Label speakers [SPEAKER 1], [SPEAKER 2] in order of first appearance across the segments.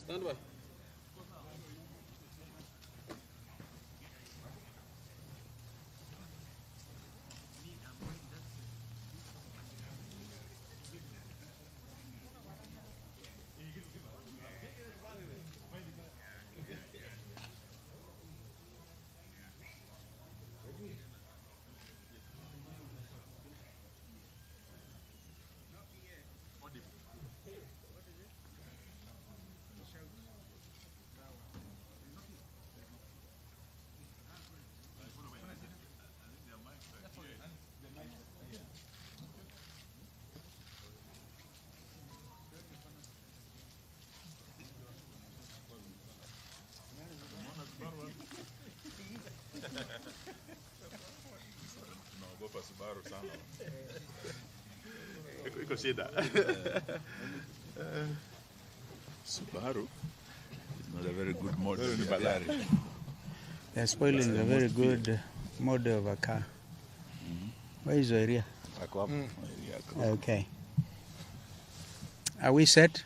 [SPEAKER 1] Stand by.
[SPEAKER 2] Naogopa Subaru sana. Iko shida. Subaru is not a very good model.
[SPEAKER 3] They're spoiling a very good model of a car. Where is the area? Okay. Are we set?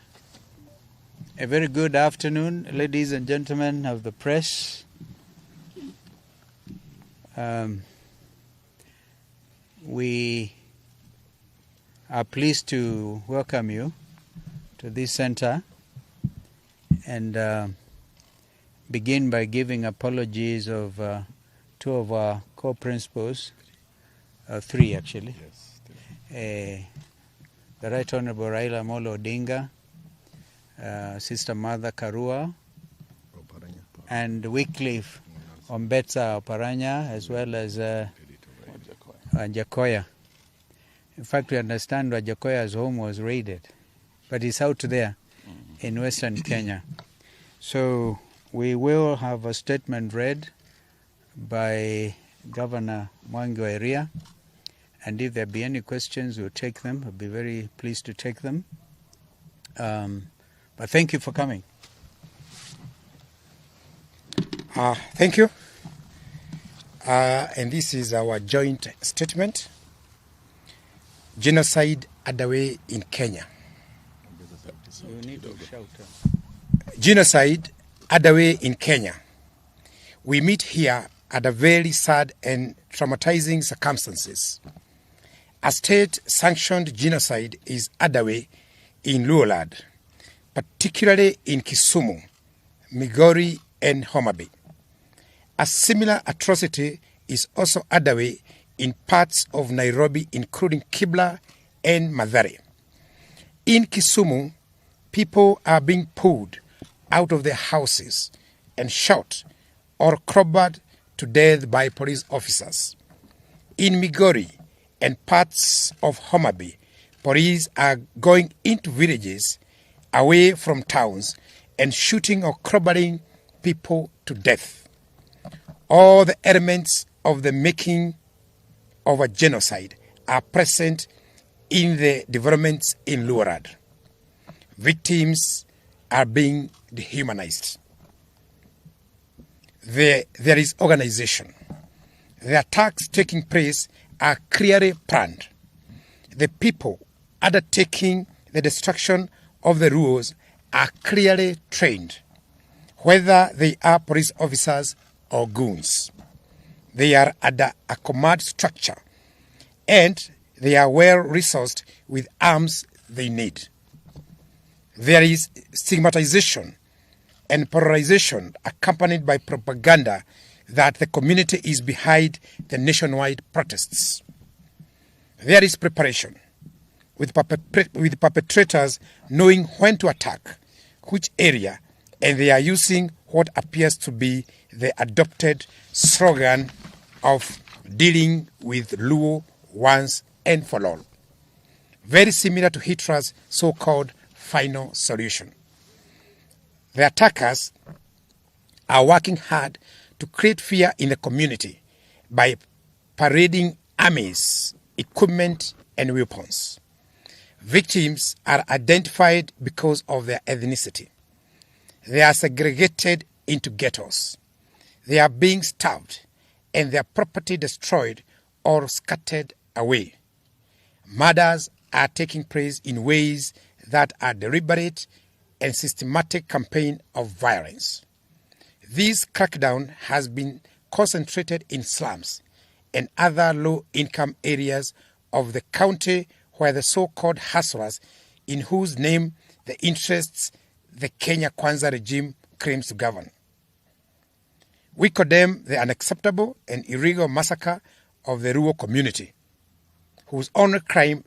[SPEAKER 3] A very good afternoon, ladies and gentlemen of the press. We are pleased to welcome you to this center and begin by giving apologies of two of our co-principals, three actually.
[SPEAKER 2] Yes.
[SPEAKER 3] The Right Honorable Raila ODINGA, Sister Mother Karua, and Wycliffe Ombetsa Oparanya, as well as Jakoya. In fact, we understand that Jakoya's home was raided, but he's out there in Western Kenya. So we will have a statement read by Governor Mwangi wa Iria, and if there be any questions, we'll take them. I'll be very pleased to take them. But thank you for coming.
[SPEAKER 4] Thank you. And this is our joint statement. Genocide underway in Kenya.
[SPEAKER 3] You need to shout.
[SPEAKER 4] Genocide underway in Kenya. We meet here under very sad and traumatizing circumstances. A state-sanctioned genocide is underway in Luoland, particularly in Kisumu, Migori, and Homa Bay. A similar atrocity is also underway in parts of Nairobi, including Kibra and Mathare. In Kisumu, people are being pulled out of their houses and shot or crowbarred to death by police officers. In Migori and parts of Homa Bay, police are going into villages away from towns and shooting or crowbarring people to death. All the elements of the making of a genocide are present in the developments in Luoland. Victims are being dehumanized. There is organization. The attacks taking place are clearly planned. The people undertaking the destruction of the rules are clearly trained, whether they are police officers or goons. They are under a command structure and they are well resourced with arms they need. There is stigmatization and polarization accompanied by propaganda that the community is behind the nationwide protests. There is preparation, with perpetrators knowing when to attack, which area, and they are using what appears to be the adopted slogan of dealing with Luo once and for all. Very similar to Hitler's so-called final solution. The attackers are working hard to create fear in the community by parading armies, equipment, and weapons. Victims are identified because of their ethnicity. They are segregated into ghettos. They are being starved and their property destroyed or scattered away. Murders are taking place in ways that are deliberate and systematic campaign of violence. This crackdown has been concentrated in slums and other low-income areas of the county where the so-called hustlers, in whose name the interests the Kenya Kwanza regime claims to govern. We condemn the unacceptable and illegal massacre of the Ruto community, whose only crime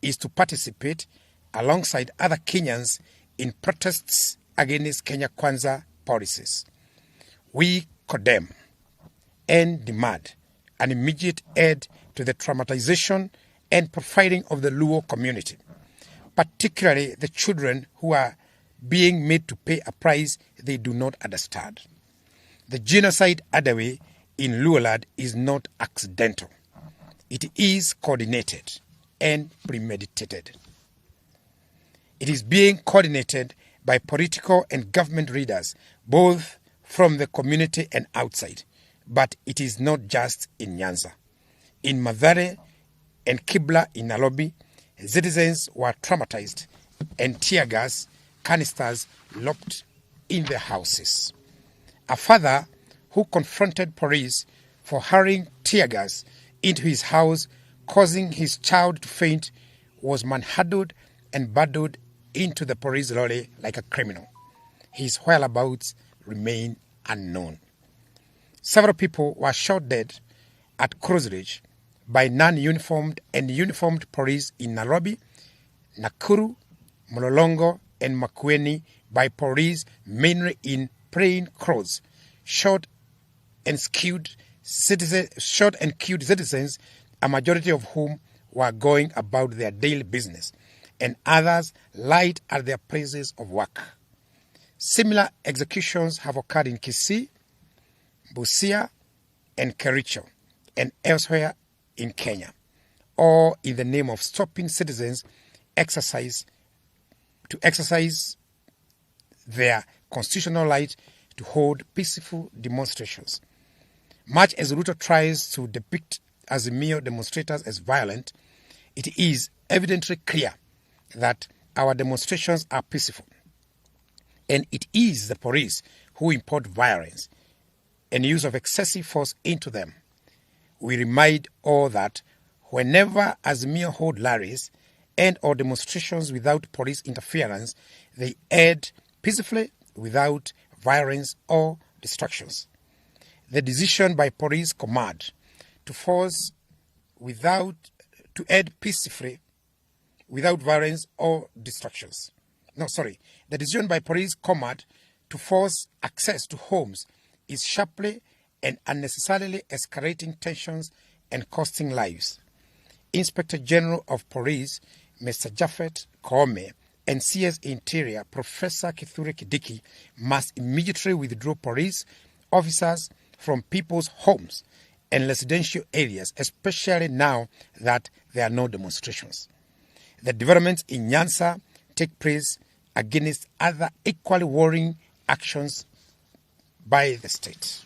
[SPEAKER 4] is to participate alongside other Kenyans in protests against Kenya Kwanza policies. We condemn and demand an immediate end to the traumatization and profiling of the Luo community, particularly the children who are being made to pay a price they do not understand. The genocide underway in Luoland is not accidental. It is coordinated and premeditated. It is being coordinated by political and government leaders, both from the community and outside. But it is not just in Nyanza. In Mathare and Kibra in Nairobi, citizens were traumatized and tear gas canisters locked in their houses. A father who confronted police for hurling tear gas into his house, causing his child to faint, was manhandled and bundled into the police lorry like a criminal. His whereabouts remain unknown. Several people were shot dead at Cross Ridge by non-uniformed and uniformed police in Nairobi, Nakuru, Mlolongo, and Makwiny by police mainly in plain clothes, shot and killed citizens, a majority of whom were going about their daily business, and others lied at their places of work. Similar executions have occurred in Kisii, Busia, and Kericho, and elsewhere in Kenya, all in the name of stopping citizens to exercise their constitutional right to hold peaceful demonstrations. Much as Ruto tries to depict Azimio demonstrators as violent, it is evidently clear that our demonstrations are peaceful. And it is the police who import violence and use of excessive force into them. We remind all that whenever Azimio hold rallies and or demonstrations without police interference, they end peacefully without violence or distractions. The decision by police command to end peacefully without violence or distractions. The decision by police command to force access to homes is sharply and unnecessarily escalating tensions and costing lives. Inspector General of Police, Mr. Japhet Koome, and CS Interior, Professor Kithure Kindiki, must immediately withdraw police officers from people's homes and residential areas, especially now that there are no demonstrations. The developments in Nyanza take place against other equally worrying actions by the state.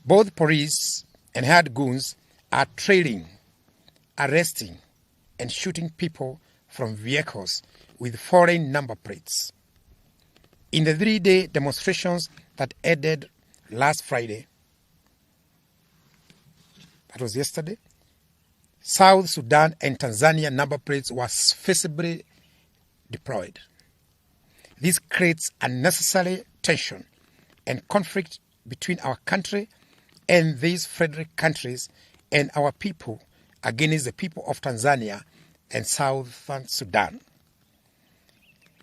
[SPEAKER 4] Both police and hired goons are trailing, arresting, and shooting people from vehicles with foreign number plates. In the 3-day demonstrations that ended last Friday, that was yesterday, South Sudan and Tanzania number plates were visibly deployed. This creates unnecessary tension and conflict between our country and these federal countries and our people against the people of Tanzania and Southern Sudan.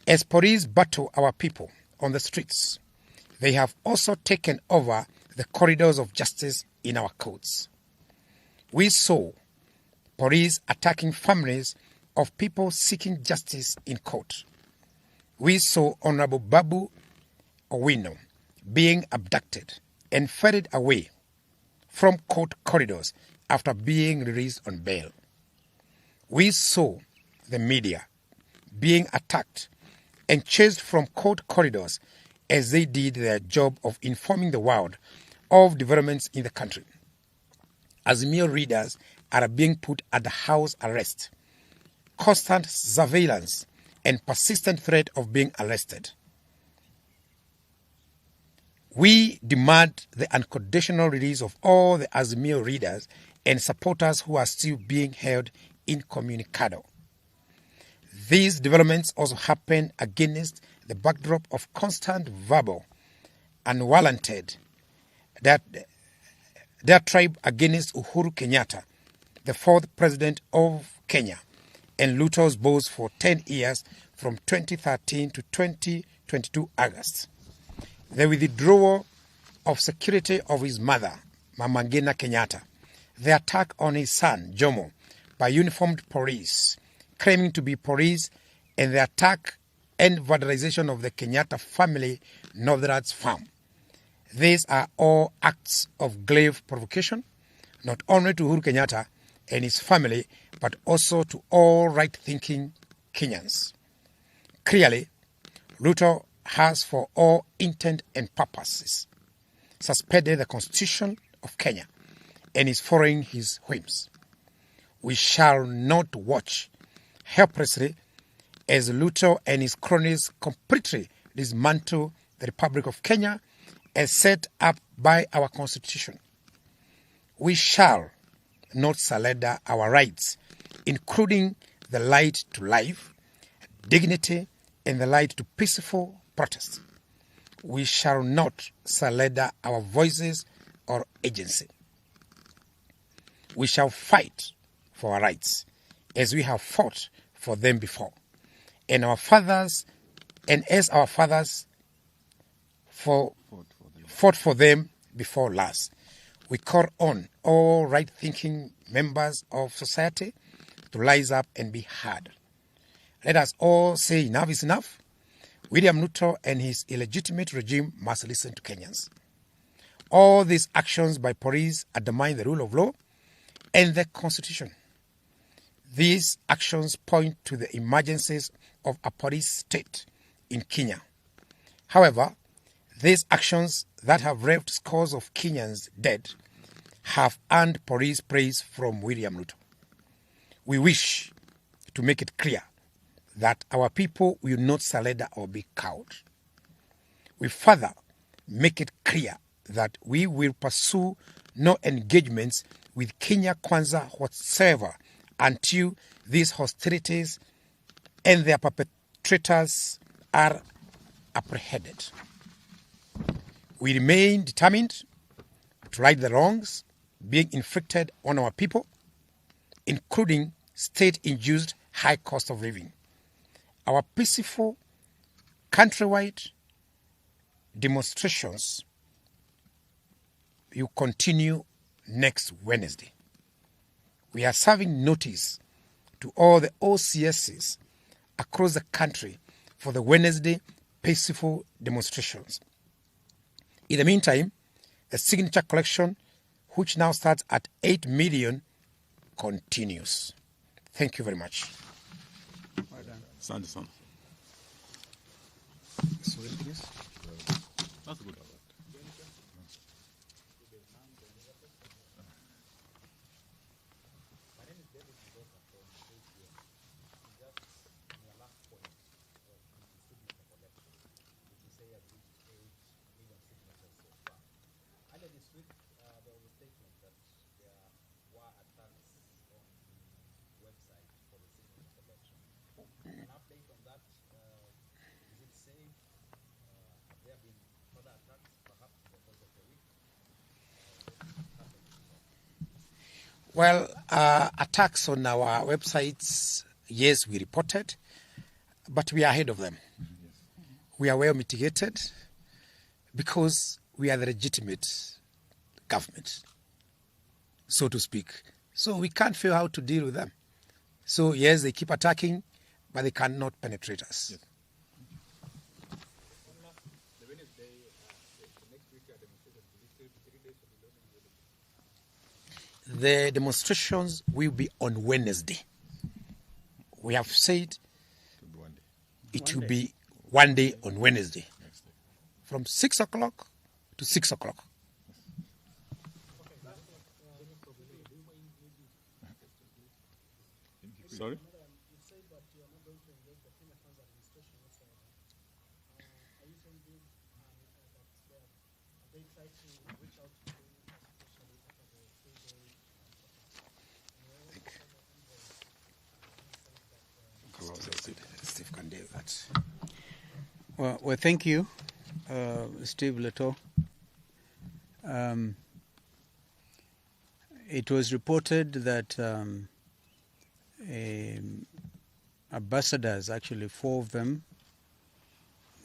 [SPEAKER 4] As police battle our people on the streets, they have also taken over the corridors of justice in our courts. We saw police attacking families of people seeking justice in court. We saw Honorable Babu Owino being abducted and ferried away from court corridors after being released on bail. We saw the media being attacked and chased from court corridors as they did their job of informing the world of developments in the country. Azimio readers are being put under house arrest. Constant surveillance and persistent threat of being arrested. We demand the unconditional release of all the Azimio readers and supporters who are still being held incommunicado. These developments also happen against the backdrop of constant verbal, unwarranted diatribe against Uhuru Kenyatta, the fourth president of Kenya, and Ruto's boss for 10 years from 2013 to 2022 August. The withdrawal of security of his mother, Mama Ngina Kenyatta, the attack on his son, Jomo, by uniformed police, claiming to be police, and the attack and vandalization of the Kenyatta family Northern's farm. These are all acts of grave provocation, not only to Uhuru Kenyatta and his family, but also to all right-thinking Kenyans. Clearly, Ruto has, for all intent and purposes, suspended the Constitution of Kenya and is following his whims. We shall not watch helplessly as Ruto and his cronies completely dismantle the Republic of Kenya as set up by our Constitution. We shall not surrender our rights, including the right to life, dignity, and the right to peaceful protest. We shall not surrender our voices or agency. We shall fight for our rights as we have fought for them before, and as our fathers fought for them before last. We call on all right-thinking members of society to rise up and be heard. Let us all say enough is enough. William Ruto and his illegitimate regime must listen to Kenyans. All these actions by police undermine the rule of law and the Constitution. These actions point to the emergencies of a police state in Kenya. However, these actions that have left scores of Kenyans dead have earned police praise from William Ruto. We wish to make it clear that our people will not surrender or be cowed. We further make it clear that we will pursue no engagements with Kenya Kwanza whatsoever until these hostilities and their perpetrators are apprehended. We remain determined to right the wrongs being inflicted on our people, including state-induced high cost of living. Our peaceful countrywide demonstrations will continue next Wednesday. We are serving notice to all the OCSs across the country for the Wednesday peaceful demonstrations. In the meantime, the signature collection, which now starts at 8 million, continues. Thank you very much.
[SPEAKER 2] Asante sana. That's good.
[SPEAKER 4] Well, attacks on our websites, yes, we reported, but we are ahead of them. We are well mitigated because we are the legitimate government, so to speak. So we can't figure out how to deal with them. So yes, they keep attacking, but they cannot penetrate us. Yes. The demonstrations will be on Wednesday. We have said it will be one day on Wednesday, from 6 o'clock to 6 o'clock.
[SPEAKER 2] Sorry?
[SPEAKER 4] Steve can do that.
[SPEAKER 3] Well, thank you, Steve Leto. It was reported that ambassadors, actually 4 of them,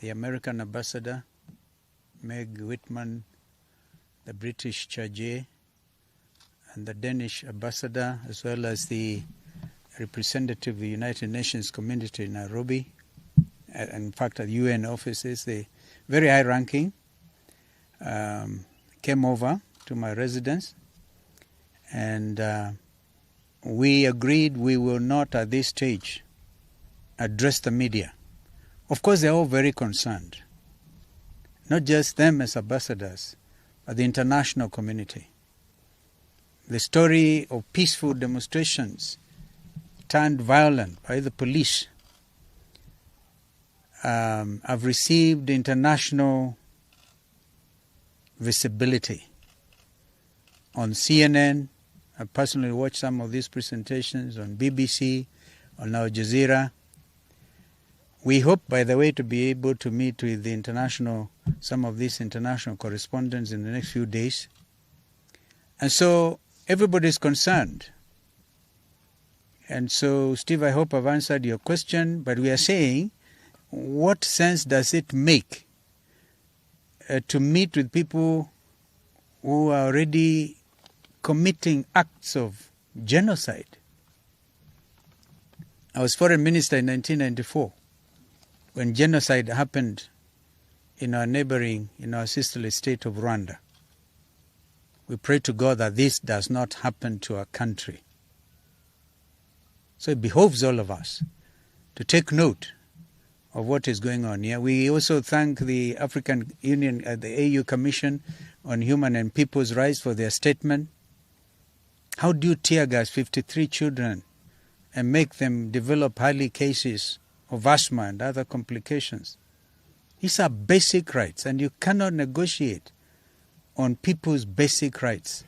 [SPEAKER 3] the American ambassador, Meg Whitman, the British Chargé, and the Danish ambassador, as well as the representative of the United Nations community in Nairobi, in fact at UN offices, the very high ranking, came over to my residence, and we agreed we will not at this stage address the media. Of course, they're all very concerned, not just them as ambassadors, but the international community. The story of peaceful demonstrations turned violent by the police have received international visibility. On CNN, I personally watched some of these presentations, on BBC, on Al Jazeera. We hope, by the way, to be able to meet with some of these international correspondents in the next few days. And so everybody is concerned. And so, Steve, I hope I've answered your question, but we are saying, what sense does it make to meet with people who are already committing acts of genocide? I was foreign minister in 1994 when genocide happened in our sisterly state of Rwanda. We pray to God that this does not happen to our country. So it behoves all of us to take note of what is going on here. We also thank the African Union, the AU Commission on Human and People's Rights for their statement. How do you tear gas 53 children and make them develop early cases of asthma and other complications? These are basic rights, and you cannot negotiate on people's basic rights.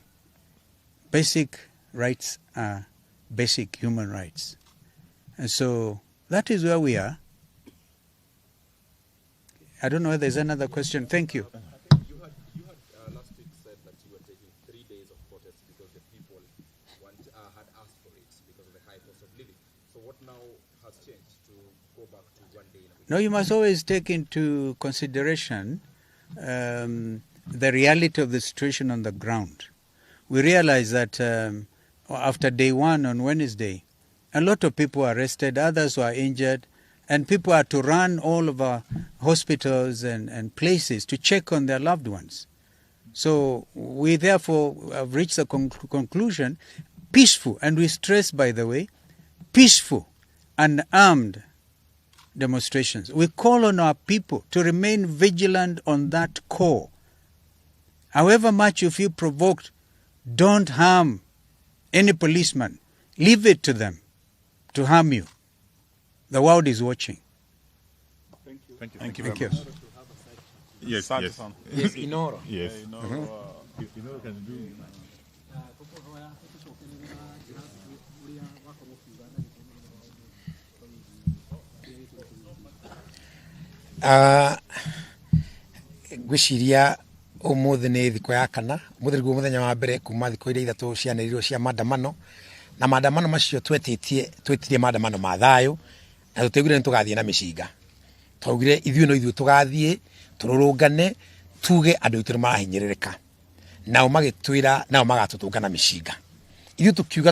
[SPEAKER 3] Basic rights are basic human rights. And so that is where we are. I don't know if there's another question. Thank you.
[SPEAKER 1] I think you had last week said that you were taking 3 days of protest because the people had asked for it because of the high cost of living. So what now has changed to go back to 1 day in a week?
[SPEAKER 3] No, you must always take into consideration the reality of the situation on the ground. We realize that after day 1 on Wednesday, a lot of people were arrested, others were injured, and people had to run all of our hospitals and places to check on their loved ones. So we therefore have reached the conclusion, peaceful, and we stress, by the way, peaceful and armed demonstrations. We call on our people to remain vigilant on that core. However much you feel provoked, don't harm any policeman. Leave it to them to harm you. The world is watching.
[SPEAKER 2] Thank you.
[SPEAKER 3] Thank you.
[SPEAKER 2] Yes, yes.
[SPEAKER 4] Yes, Inoro.
[SPEAKER 2] Yes. Inoro can do.
[SPEAKER 4] Gwiciria umuthi ni thiko ya kana umuthi niguo muthenya wa mbere kuma thiko iria ithatu cianĩrĩirwo cia maandamano na maandamano macio twetirie maandamano ma thayo na tutegwire ni tugathie na mĩcinga twaugire ithuĩ tugathie tururungane tuge andũ itũ marahinyĩrĩrĩka nao magĩtwĩra nao magatũtũnga na mĩcinga ithuĩ tukiuga